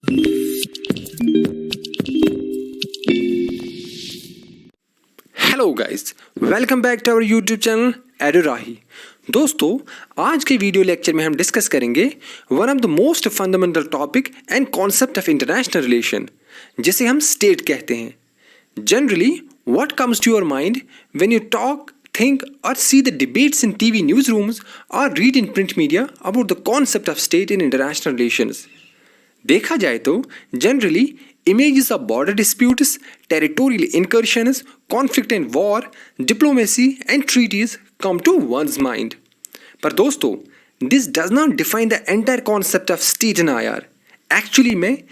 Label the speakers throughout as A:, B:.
A: Hello guys, welcome back to our YouTube channel Edurahi. दोस्तों, आज के वीडियो लेक्चर में हम डिस्कस करेंगे one of the most fundamental topic and concept of international relation, जिसे हम स्टेट कहते हैं। Generally what comes to your mind when you talk, think or see the debates in TV newsrooms or read in print media about the concept of state in international relations? देखा जाए तो generally images of border disputes, territorial incursions, conflict and war, diplomacy and treaties come to one's mind. पर दोस्तों, this does not define the entire concept of state in IR. Actually में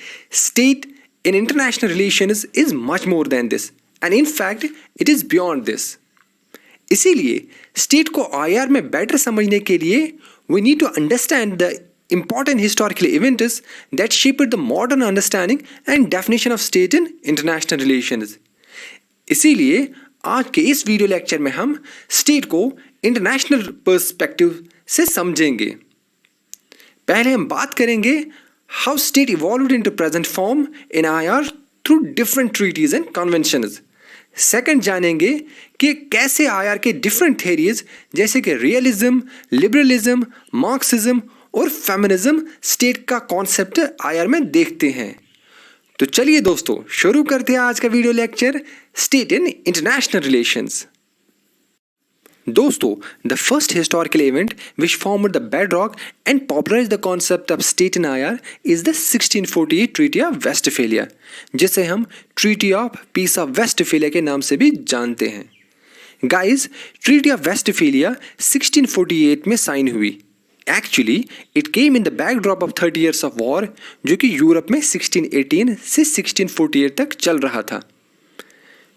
A: state in international relations is much more than this, and in fact it is beyond this. इसीलिए state को IR में better समझने के लिए we need to understand the important historical events that shaped the modern understanding and definition of state in international relations. इसीलिए आज के इस वीडियो लेक्चर में हम स्टेट को इंटरनेशनल पर्सपेक्टिव से समझेंगे। पहले हम बात करेंगे how state evolved into present form in IR through different treaties and conventions. Second जानेंगे कि कैसे आईआर के डिफरेंट थेरीज जैसे कि रियलिज्म, लिबरलिज्म, मार्क्सिज्म और फेमिनिज्म स्टेट का कॉन्सेप्ट आईआर में देखते हैं। तो चलिए दोस्तों, शुरू करते हैं आज का video lecture state in international relations. दोस्तों, the first historical event which formed the bedrock and popularised the concept of state in IR is the 1648 treaty of Westphalia, जिसे हम treaty of peace of Westphalia के नाम से भी जानते हैं। Guys, treaty of Westphalia 1648 में साइन हुई। Actually it came in the backdrop of 30 years of war, जो कि यूरोप में 1618 से 1648 तक चल रहा था।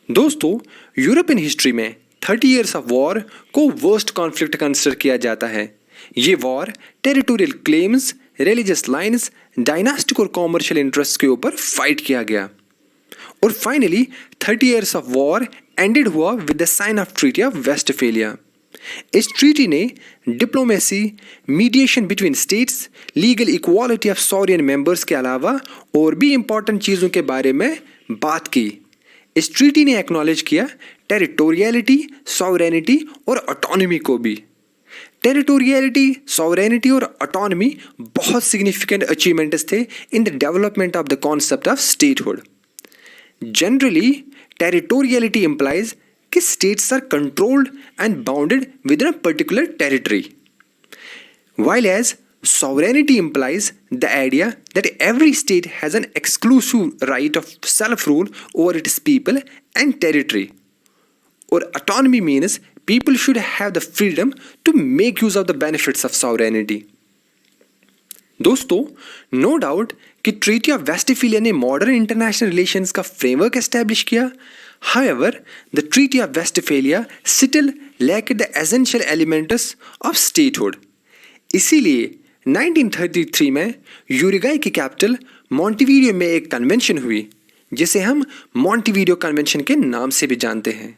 A: दोस्तों, यूरोपियन हिस्ट्री में 30 years ऑफ वॉर को वर्स्ट कॉन्फ्लिक्ट कंसिडर किया जाता है। ये war territorial claims, religious lines, dynastic और कॉमर्शियल इंटरेस्ट के ऊपर फाइट किया गया और finally 30 years of war ended हुआ with the sign of treaty of Westphalia. इस ट्रीटी ने diplomacy, mediation between states, legal equality of sovereign members के अलावा और भी इंपॉर्टेंट चीज़ों के बारे में बात की। इस ट्रीटी ने एक्नॉलेज किया टेरिटोरियलिटी, सॉवरेनिटी और ऑटोनॉमी को भी। टेरिटोरियलिटी, सॉवरेनिटी और ऑटोनॉमी बहुत सिग्निफिकेंट अचीवमेंट्स थे in the development of the concept of statehood. Generally territoriality implies कि states are controlled and bounded within a particular territory, while as sovereignty implies the idea that every state has an exclusive right of self-rule over its people and territory. Or autonomy means people should have the freedom to make use of the benefits of sovereignty. दोस्तों, no doubt कि treaty of Westphalia ने modern international relations का framework establish किया। However, the Treaty of Westphalia still lacked the essential elements of statehood. इसीलिए 1933 में यूरुग्वे की capital मॉन्टेवीडियो में एक कन्वेंशन हुई, जिसे हम मॉन्टेवीडियो कन्वेंशन के नाम से भी जानते हैं।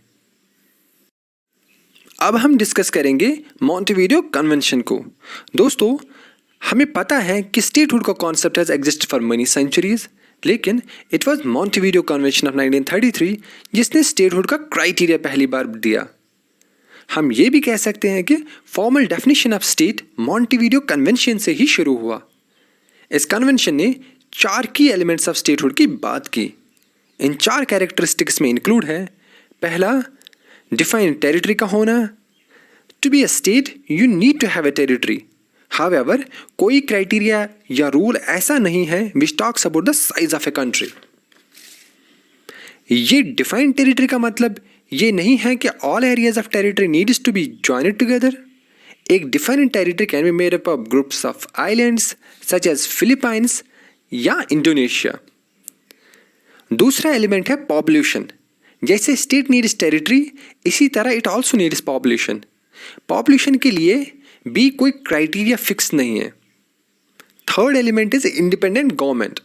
A: अब हम डिस्कस करेंगे मॉन्टेवीडियो कन्वेंशन को। दोस्तों, हमें पता है कि स्टेटहुड का concept has exist for many centuries, लेकिन it was Montevideo convention of 1933 जिसने स्टेटहुड का क्राइटेरिया पहली बार दिया। हम ये भी कह सकते हैं कि formal definition of state Montevideo convention से ही शुरू हुआ। इस कन्वेंशन ने 4 की एलिमेंट्स ऑफ स्टेटहुड की बात की। इन 4 कैरेक्टरिस्टिक्स में इंक्लूड है, पहला, डिफाइंड टेरिटरी का होना। To be a state you need to have a territory. However, कोई क्राइटेरिया या रूल ऐसा नहीं है which talks about the size of a country. ये डिफाइंड टेरिटरी का मतलब ये नहीं है कि all areas of territory needs to be joined together. एक defined territory can be made up of groups of islands such as Philippines या Indonesia. दूसरा एलिमेंट है पॉपुलेशन। जैसे स्टेट नीड्स टेरिटरी, इसी तरह it also needs population. Population के लिए भी कोई क्राइटेरिया फिक्स नहीं है। Third element is independent government.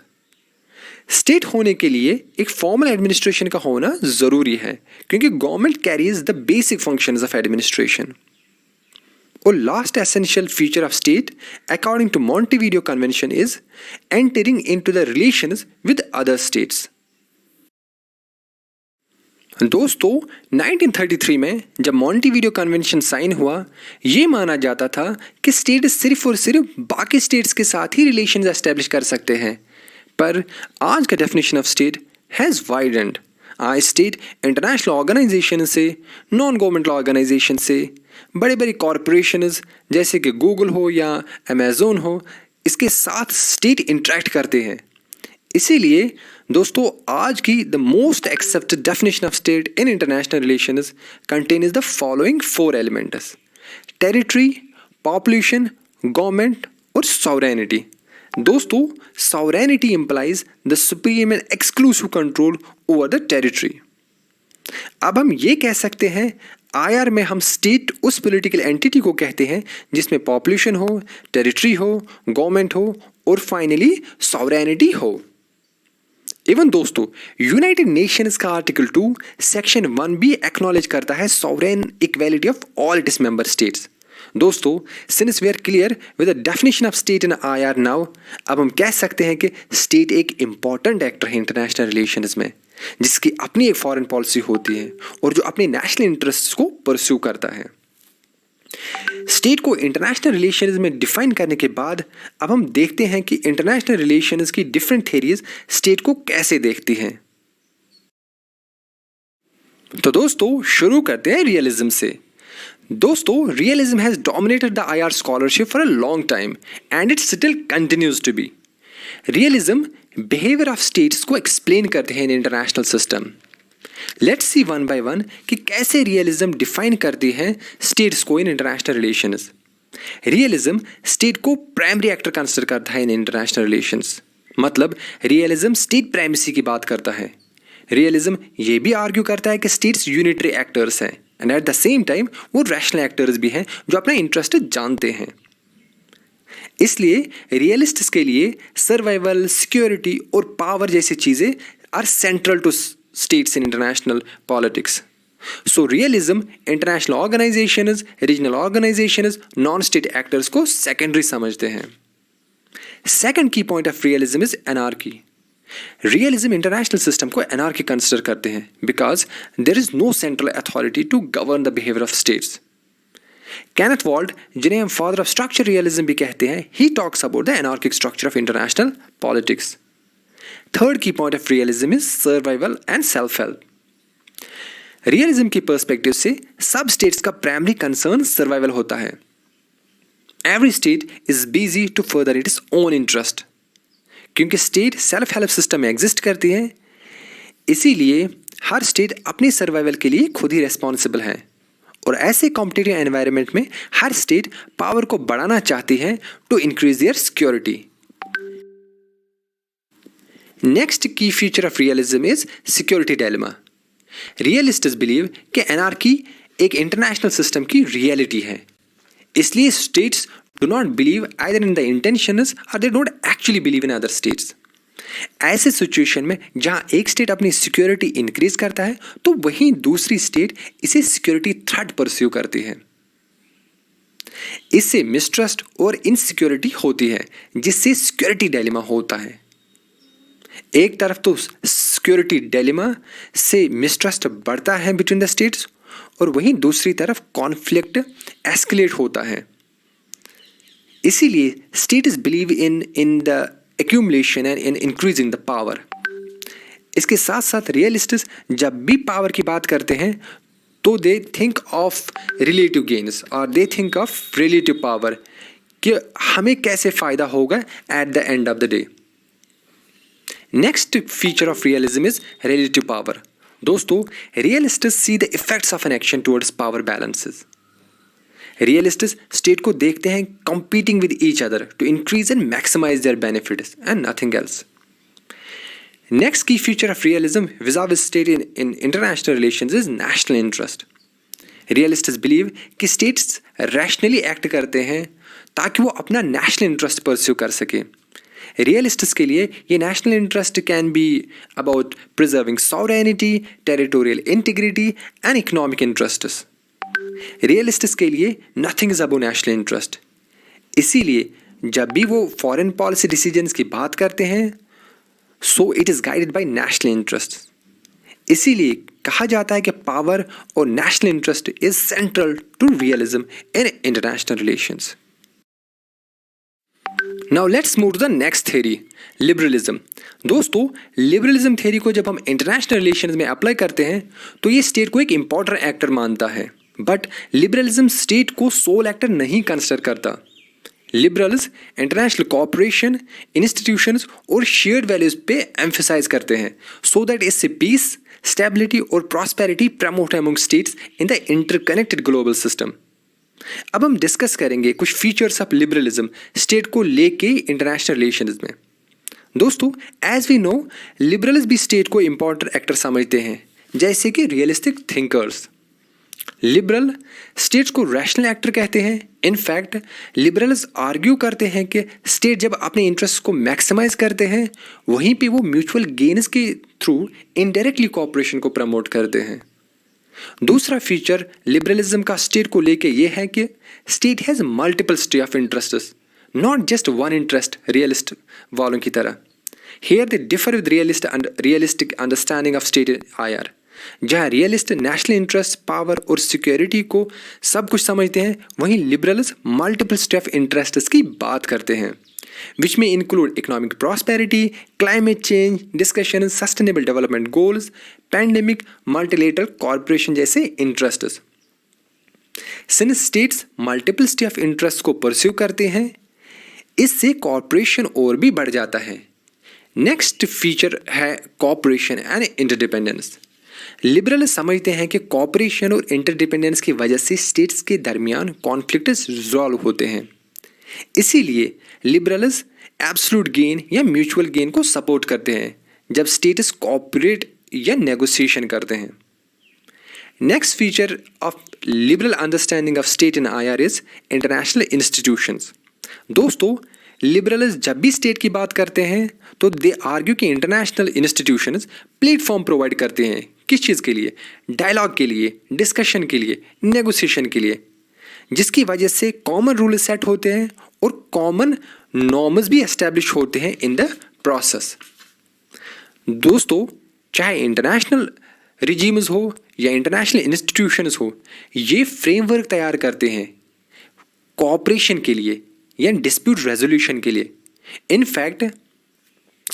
A: State होने के लिए एक फॉर्मल एडमिनिस्ट्रेशन का होना ज़रूरी है, क्योंकि government carries the basic functions of administration. और last essential feature of state according to Montevideo convention is entering into the relations with other states. दोस्तों 1933 में जब मॉन्टेविडियो कन्वेंशन साइन हुआ, ये माना जाता था कि स्टेट सिर्फ और सिर्फ बाकी स्टेट्स के साथ ही रिलेशंस एस्टेब्लिश कर सकते हैं, पर आज का definition of state has widened. आज स्टेट इंटरनेशनल ऑर्गेनाइजेशन से, नॉन गवर्नमेंटल ऑर्गेनाइजेशन से, बड़े बड़े कॉरपोरेशंस जैसे कि गूगल हो या अमेज़ोन हो, इसके साथ स्टेट इंटरेक्ट करते हैं। इसीलिए दोस्तों आज की the most accepted definition of state in international relations contains the following 4 elements: territory, population, government और सॉवरेनिटी। दोस्तों sovereignty implies the supreme and exclusive control over the territory. अब हम ये कह सकते हैं आईआर में हम स्टेट उस पॉलिटिकल एंटिटी को कहते हैं जिसमें पॉपुलेशन हो, टेरिटरी हो, गवर्नमेंट हो और फाइनली सॉवरेनिटी हो। इवन दोस्तों यूनाइटेड नेशंस का आर्टिकल 2 सेक्शन 1B एक्नॉलेज करता है sovereign equality of all its member states. दोस्तों since we are clear with the definition of state in IR now, अब हम कह सकते हैं कि स्टेट एक इंपॉर्टेंट एक्टर है इंटरनेशनल रिलेशंस में, जिसकी अपनी एक फॉरेन पॉलिसी होती है और जो अपने नेशनल इंटरेस्ट को परस्यू करता है। स्टेट को इंटरनेशनल रिलेशंस में डिफाइन करने के बाद अब हम देखते हैं कि इंटरनेशनल रिलेशंस की डिफरेंट थ्योरीज स्टेट को कैसे देखती हैं। तो दोस्तों शुरू करते हैं रियलिज्म से। दोस्तों realism has dominated the IR scholarship for a long time and it still continues to be. Realism behaviour of states को एक्सप्लेन करते हैं in international system. Let's see one by one कि कैसे रियलिज्म डिफाइन करती है states को in international relations. Realism state को primary actor consider करता है इन इंटरनेशनल रिलेशंस, मतलब रियलिज्म स्टेट प्राइमेसी की बात करता है। रियलिज्म ये भी आर्ग्यू करता है कि स्टेट्स यूनिटरी एक्टर्स हैं and at the same time वो रैशनल एक्टर्स भी हैं जो अपना इंटरेस्ट जानते हैं। इसलिए रियलिस्ट्स के लिए सर्वाइवल, सिक्योरिटी और पावर जैसी चीज़ें are central to states in international politics. So realism international organisations, regional organisations, non state actors को सेकेंडरी समझते हैं। सेकेंड की point of realism is anarchy. Realism international system को एनार्की कंसिडर करते हैं because there is no central authority to govern the behaviour of states. Kenneth Waltz, जिन्हें हम father of structure realism भी कहते हैं, he talks about the anarchic structure of international politics. Third की point of realism is survival and self help. Realism की perspective से सब states का प्राइमरी कंसर्न सर्वाइवल होता है। Every state is busy to further its own interest. क्योंकि state self help system में exist करती है, इसीलिए हर स्टेट अपनी सर्वाइवल के लिए खुद ही रेस्पॉन्सिबल है और ऐसे कॉम्पिटिटिव एनवायरनमेंट में हर स्टेट पावर को बढ़ाना चाहती है to increase their security. Next key feature of realism is security dilemma. Realists believe कि एनार्की एक इंटरनेशनल सिस्टम की रियलिटी है, इसलिए states do not believe either in the intentions or they don't actually believe in other states. ऐसे situation में जहां एक state अपनी सिक्योरिटी इंक्रीज करता है तो वहीं दूसरी स्टेट इसे सिक्योरिटी थ्रेट परस्यू करती है। इससे मिसट्रस्ट और इनसिक्योरिटी होती है, जिससे सिक्योरिटी डायलेमा होता है। एक तरफ तो सिक्योरिटी डायलेमा से मिसट्रस्ट बढ़ता है बिटवीन द स्टेट्स और वहीं दूसरी तरफ कॉन्फ्लिक्ट एस्केलेट होता है। इसीलिए states believe in the accumulation and in increasing the power. इसके साथ साथ रियलिस्ट्स जब भी पावर की बात करते हैं तो they think of relative gains और they think of relative power, कि हमें कैसे फ़ायदा होगा at the end of the day. Next feature of realism is relative power. दोस्तों realists see the effects of an action towards power balances. Realists state को देखते हैं competing with each other to increase and maximize their benefits and nothing else. Next key feature of realism vis-a-vis state in international relations is national interest. Realists believe कि states rationally act करते हैं ताकि वो अपना national interest pursue कर सके। Realists के लिए ये national interest can be about preserving sovereignty, territorial integrity and economic interests. रियलिस्ट्स के लिए nothing is above national interest. इसीलिए जब भी वो फॉरेन पॉलिसी डिसीजंस की बात करते हैं so it is guided by national interest. इसीलिए कहा जाता है कि पावर और national interest is central to realism in international relations. Now let's move to the next theory, liberalism. दोस्तों, लिबरलिज्म थ्योरी को जब हम इंटरनेशनल रिलेशंस में अप्लाई करते हैं तो ये स्टेट को एक इंपॉर्टेंट एक्टर मानता है, बट लिबरलिज्म स्टेट को सोल एक्टर नहीं कंसिडर करता। लिबरल्स इंटरनेशनल कोऑपरेशन, इंस्टीट्यूशंस और शेयर्ड वैल्यूज पे एम्फसाइज करते हैं सो दैट इससे पीस, स्टेबिलिटी और prosperity promote among states in the interconnected global system. अब हम डिस्कस करेंगे कुछ फीचर्स ऑफ लिबरलिज्म स्टेट को लेके इंटरनेशनल रिलेशंस में। दोस्तों, एज वी नो, लिबरल्स भी स्टेट को इंपॉर्टेंट एक्टर समझते हैं, जैसे कि रियलिस्टिक थिंकर्स। लिबरल स्टेट्स को रैशनल एक्टर कहते हैं। इनफैक्ट लिबरल्स आर्ग्यू करते हैं कि स्टेट जब अपने इंटरेस्ट को मैक्सिमाइज करते हैं वहीं पे वो म्यूचुअल गेन्स के थ्रू इनडायरेक्टली कोऑपरेशन को प्रमोट करते हैं। दूसरा फीचर लिबरलिज्म का स्टेट को लेके ये है कि state has multiple stay of interests, not just one interest realist वालों की तरह। Here they differ with realistic understanding of state IR, जहाँ रियलिस्ट नेशनल इंटरेस्ट, पावर और सिक्योरिटी को सब कुछ समझते हैं, वहीं liberals multiple stay of interests की बात करते हैं, विच में include economic prosperity, climate change discussion, sustainable development goals, pandemic, multilateral corporation जैसे इंटरेस्ट्स। Since states multiple stay of interest को परस्यू करते हैं, इससे कॉर्पोरेशन और भी बढ़ जाता है। नेक्स्ट फीचर है कॉर्पोरेशन एंड इंटरडिपेंडेंस। लिबरल समझते हैं कि कॉर्पोरेशन और इंटरडिपेंडेंस की वजह से स्टेट्स के दरमियान कॉन्फ्लिक्ट्स रिजॉल्व होते हैं। इसीलिए लिबरल्स एब्सोल्यूट गेन या म्यूचुअल गेन को सपोर्ट करते हैं जब स्टेट्स कॉपरेट या नेगोशिएशन करते हैं। Next feature of liberal understanding of state in IR is international institutions. दोस्तों, लिबरल्स जब भी स्टेट की बात करते हैं तो दे आर्ग्यू कि इंटरनेशनल इंस्टीट्यूशंस प्लेटफॉर्म प्रोवाइड करते हैं। किस चीज़ के लिए? डायलॉग के लिए, डिस्कशन के लिए, नेगोशिएशन के लिए, जिसकी वजह से कॉमन रूल सेट होते हैं और कॉमन नॉर्म्स भी एस्टेब्लिश होते हैं इन द प्रोसेस। दोस्तों, चाहे इंटरनेशनल रिजीम्स हो या इंटरनेशनल इंस्टीट्यूशंस हो, ये फ्रेमवर्क तैयार करते हैं कोऑपरेशन के लिए या डिस्प्यूट रेजोल्यूशन के लिए। इनफैक्ट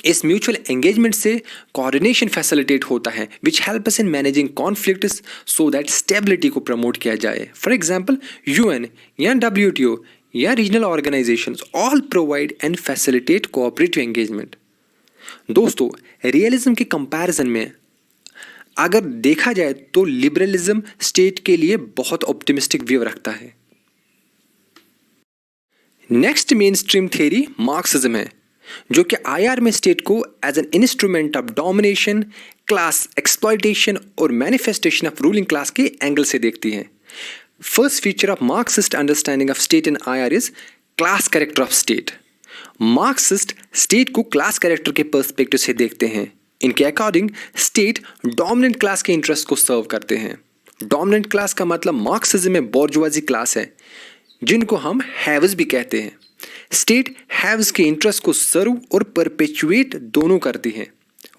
A: इस म्यूचुअल एंगेजमेंट से कोऑर्डिनेशन फैसिलिटेट होता है which help us in managing conflicts so that stability को प्रमोट किया जाए। फॉर एग्जांपल यूएन या डब्ल्यूटीओ या regional organisations all provide and facilitate cooperative engagement. दोस्तों, रियलिज्म के कंपैरिजन में अगर देखा जाए तो लिबरलिज्म स्टेट के लिए बहुत ऑप्टिमिस्टिक व्यू रखता है। Next main stream theory Marxism है, जो कि आईआर में स्टेट को as an instrument of domination, class exploitation और मैनिफेस्टेशन ऑफ रूलिंग क्लास के एंगल से देखती है। First feature of Marxist understanding of state in IR is class character of state. Marxist state को क्लास कैरेक्टर के perspective से देखते हैं। इनके अकॉर्डिंग स्टेट डोमिनेंट क्लास के इंटरेस्ट को सर्व करते हैं। डोमिनेंट क्लास का मतलब मार्क्सिज्म में बोर्जुआजी क्लास है, जिनको हम हैव्स भी कहते हैं। स्टेट हैव्स के इंटरेस्ट को सर्व और परपेचुएट दोनों करती है,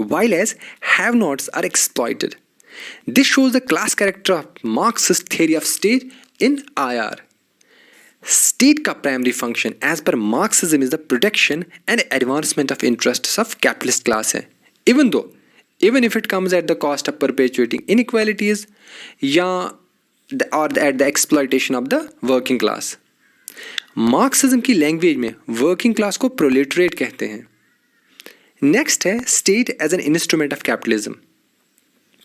A: while as have nots are exploited. This shows the class character of Marxist theory of state in IR. State का primary function as per Marxism is the protection and advancement of interests of capitalist class है, even if it comes at the cost of perpetuating inequalities या or at the exploitation of the working class. Marxism की language में working class को proletariat कहते हैं। Next है state as an instrument of capitalism.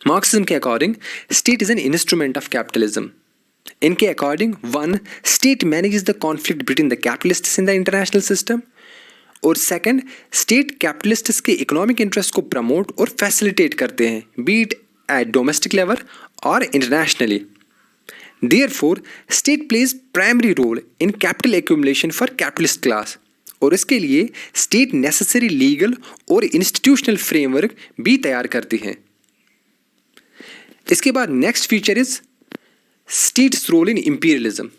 A: Marxism के according state is an instrument of capitalism. इनके according one, state manages the conflict between the capitalists in the international system, और second, state capitalists के economic interest को promote और facilitate करते हैं, be it at domestic level और internationally. Therefore, state plays primary role in capital accumulation for capitalist class, और इसके लिए state necessary legal और institutional framework भी तैयार करती है। इसके बाद next feature is state's role in imperialism.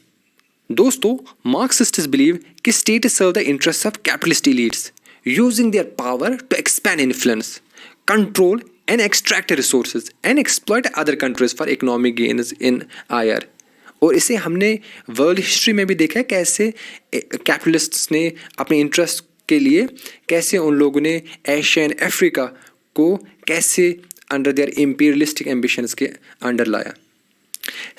A: दोस्तों, मार्क्सिस्ट्स बिलीव कि state serve the interest of capitalist elites using their power to expand influence, control and extract resources and exploit other countries for economic gains in IR. और इसे हमने world history में भी देखा है कैसे कैपिटलिस्ट्स ने अपने इंटरेस्ट के लिए कैसे उन लोगों ने एशिया एंड अफ्रीका को कैसे अंडर देयर इंपीरियलिस्टिक एम्बिशंस के अंडर लाया।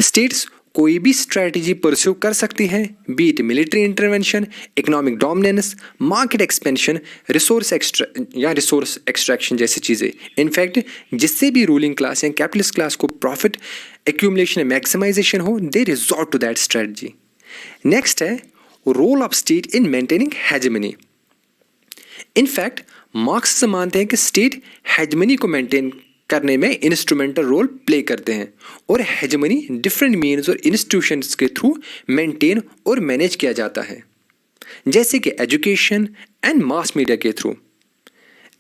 A: स्टेट्स कोई भी स्ट्रैटेजी परस्यू कर सकती हैं, be it military intervention, economic dominance, market expansion, resource extraction जैसी चीज़ें। इनफैक्ट जिससे भी रूलिंग क्लास या कैपिटलिस्ट क्लास को प्रॉफिट एक्यूमुलेशन या मैक्सिमाइजेशन हो, they resort to that strategy. Next है role of state in maintaining hegemony. In fact Marxism मानते हैं कि स्टेट हेजेमनी को मेंटेन करने में इंस्ट्रूमेंटल रोल प्ले करते हैं और हेजेमनी डिफरेंट मीन्स और इंस्टीट्यूशंस के थ्रू मेंटेन और मैनेज किया जाता है, जैसे कि एजुकेशन एंड मास मीडिया के through.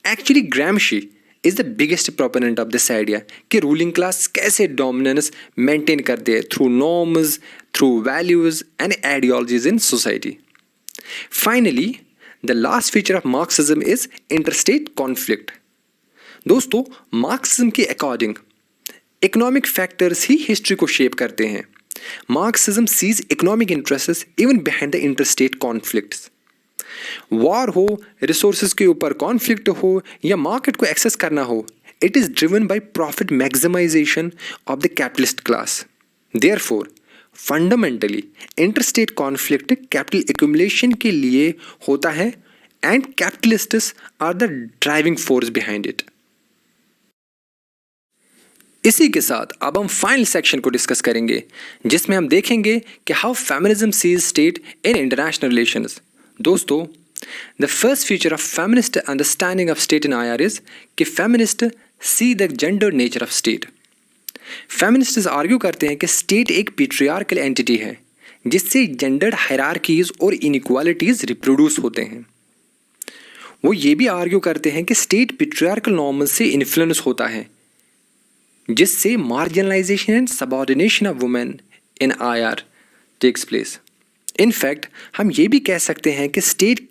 A: Actually ग्रामशी is the biggest proponent of this idea कि रूलिंग क्लास कैसे डोमिनेंस मेंटेन करते हैं through norms, through values and ideologies in society. Finally the last feature of Marxism is interstate conflict. दोस्तों, Marxism के according economic factors ही history को shape करते हैं। Marxism sees economic interests even behind the interstate conflicts. War हो, resources के ऊपर conflict हो या मार्केट को एक्सेस करना हो, it is driven by profit maximisation of the capitalist class. Therefore fundamentally interstate conflict capital accumulation के लिए होता है and capitalists are the driving force behind it. इसी के साथ अब हम फाइनल सेक्शन को डिस्कस करेंगे, जिसमें हम देखेंगे कि how feminism sees state in international relations. दोस्तों, the first feature of feminist understanding of state in IR is कि feminist see the gender nature of state. Feminists argue करते हैं कि स्टेट एक पैट्रियार्कल एंटिटी है जिससे जेंडर्ड हायरार्कीज और inequalities reproduce होते हैं। वो ये भी आर्ग्यू करते हैं कि स्टेट पैट्रियार्कल नॉर्म्स से इन्फ्लुएंस होता है, जिससे marginalisation and subordination of women in IR takes place. In fact हम ये भी कह सकते हैं कि स्टेट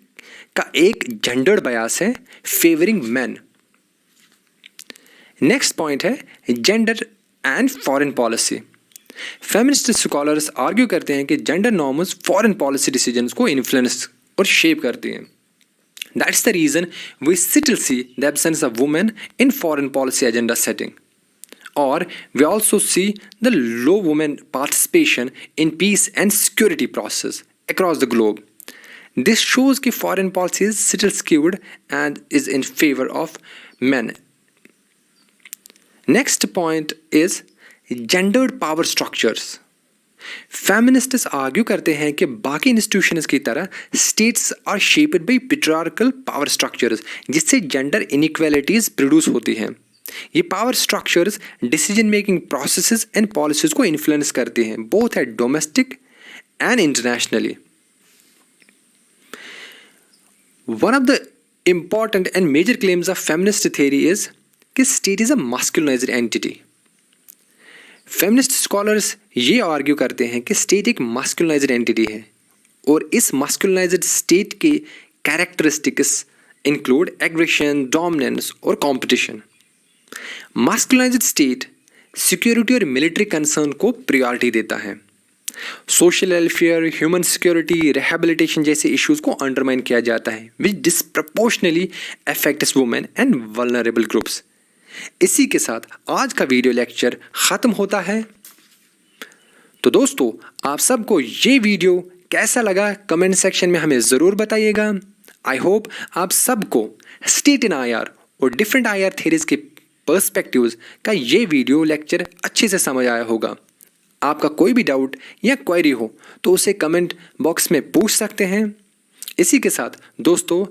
A: का एक जेंडर्ड बायस है फेवरिंग मैन। नेक्स्ट पॉइंट है gender and foreign policy. Feminist scholars argue करते हैं कि gender norms foreign policy decisions को इन्फ्लुएंस और शेप करती हैं। That's the reason we still see the absence of women in foreign policy agenda setting, और we also see the low women participation in peace and security process across the globe. This shows that foreign policy is still skewed and is in favor of men. Next point is gendered power structures. Feminists argue करते हैं कि बाकी institutions की तरह states are shaped by patriarchal power structures, जिससे gender inequalities produce होती हैं। ये power structures decision making processes and policies को इन्फ्लुएंस करते हैं, बोथ है domestic and internationally. One of the important and major claims of feminist theory is कि state is a masculinised entity. Feminist scholars ये argue करते हैं कि state एक मास्कुलिनाइज्ड एंटिटी है और इस मास्कुलिनाइज्ड स्टेट के कैरेक्टरिस्टिक्स इंक्लूड एग्रेशन, डोमिनेंस और कॉम्पिटिशन। मास्कुलाइज्ड स्टेट सिक्योरिटी और मिलिट्री कंसर्न को प्रायोरिटी देता है। Social welfare, human security, rehabilitation जैसे इश्यूज को अंडरमाइन किया जाता है, which disproportionately affects women and vulnerable groups. इसी के साथ आज का वीडियो लेक्चर खत्म होता है। तो दोस्तों, आप सबको ये वीडियो कैसा लगा कमेंट सेक्शन में हमें ज़रूर बताइएगा। आई होप आप सबको स्टेट इन आईआर और डिफरेंट आईआर थ्योरीज के पर्सपेक्टिव्स का ये वीडियो लेक्चर अच्छे से समझ आया होगा। आपका कोई भी डाउट या क्वेरी हो तो उसे कमेंट बॉक्स में पूछ सकते हैं। इसी के साथ दोस्तों,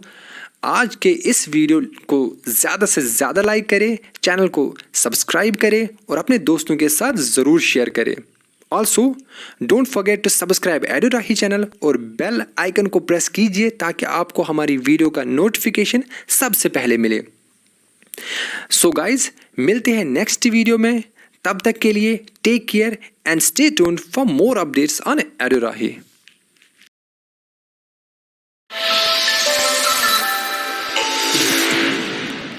A: आज के इस वीडियो को ज़्यादा से ज़्यादा लाइक करें, चैनल को सब्सक्राइब करें और अपने दोस्तों के साथ ज़रूर शेयर करें। Also don't forget to subscribe Edurahi channel और बेल आइकन को प्रेस कीजिए ताकि आपको हमारी वीडियो का नोटिफिकेशन सबसे पहले मिले। सो गाइज, मिलते हैं नेक्स्ट वीडियो में। तब तक के लिए take care and stay tuned for more updates on एडुराही।